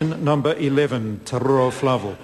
Number 11, Ururoa Flavell.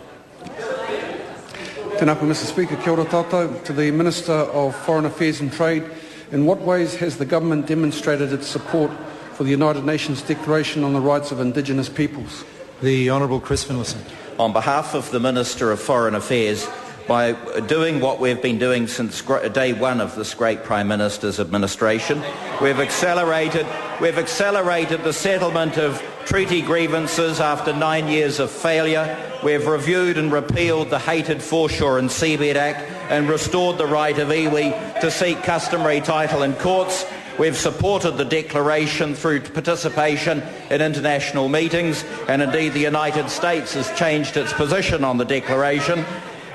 Tēnā koe, Mr Speaker, kia ora tātou. To the Minister of Foreign Affairs and Trade, in what ways has the government demonstrated its support for the United Nations Declaration on the Rights of Indigenous Peoples? The Honourable Chris Finlayson. On behalf of the Minister of Foreign Affairs, by doing what we've been doing since day one of this great Prime Minister's administration, we've accelerated the settlement of treaty grievances after 9 years of failure. We've reviewed and repealed the hated Foreshore and Seabed Act and restored the right of iwi to seek customary title in courts. We've supported the declaration through participation in international meetings, and indeed the United States has changed its position on the declaration.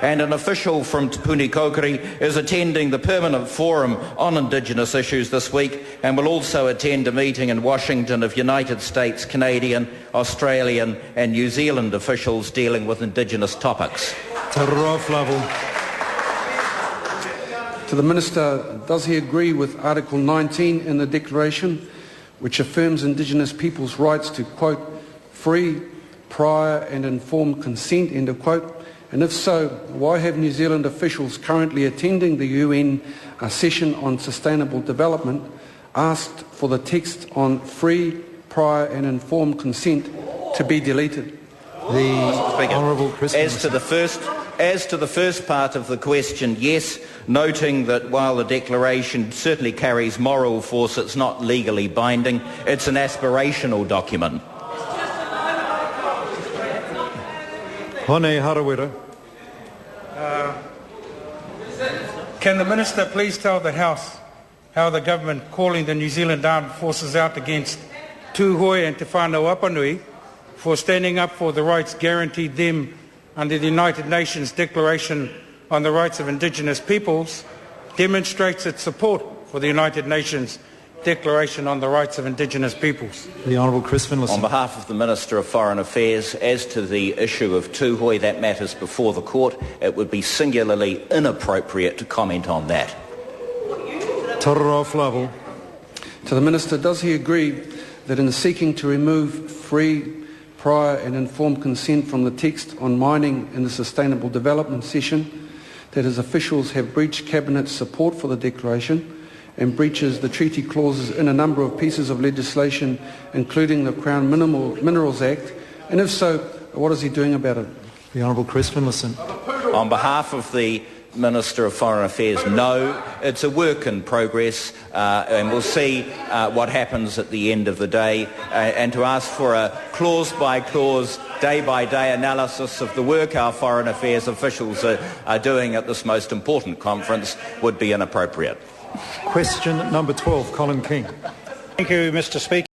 And an official from Te Punikokiri is attending the Permanent Forum on Indigenous Issues this week and will also attend a meeting in Washington of United States, Canadian, Australian and New Zealand officials dealing with Indigenous topics. Ururoa Flavell. To the Minister, does he agree with Article 19 in the Declaration, which affirms Indigenous peoples' rights to, quote, free, prior and informed consent, end of quote? And if so, why have New Zealand officials currently attending the UN session on sustainable development asked for the text on free, prior and informed consent to be deleted? The Honourable Chris As to the first part of the question, yes, noting that while the declaration certainly carries moral force, it's not legally binding. It's an aspirational document. Hone Harawira. Can the Minister please tell the House how the government calling the New Zealand Armed Forces out against Tūhoe and Te Whānau Apanui for standing up for the rights guaranteed them under the United Nations Declaration on the Rights of Indigenous Peoples demonstrates its support for the United Nations Declaration on the Rights of Indigenous Peoples? The Honourable Chris Finlayson. On behalf of the Minister of Foreign Affairs, as to the issue of Tūhoe, that matters before the court. It would be singularly inappropriate to comment on that. Ururoa Flavell. To the Minister, does he agree that in seeking to remove free, prior and informed consent from the text on mining in the Sustainable Development session, that his officials have breached Cabinet's support for the declaration and breaches the treaty clauses in a number of pieces of legislation, including the Crown Minerals Act? And if so, what is he doing about it? The Honourable Chris Finlayson. On behalf of the Minister of Foreign Affairs, no. It's a work in progress, and we'll see what happens at the end of the day. And to ask for a clause-by-clause, day-by-day analysis of the work our foreign affairs officials are doing at this most important conference would be inappropriate. Question number 12, Colin King. Thank you, Mr Speaker.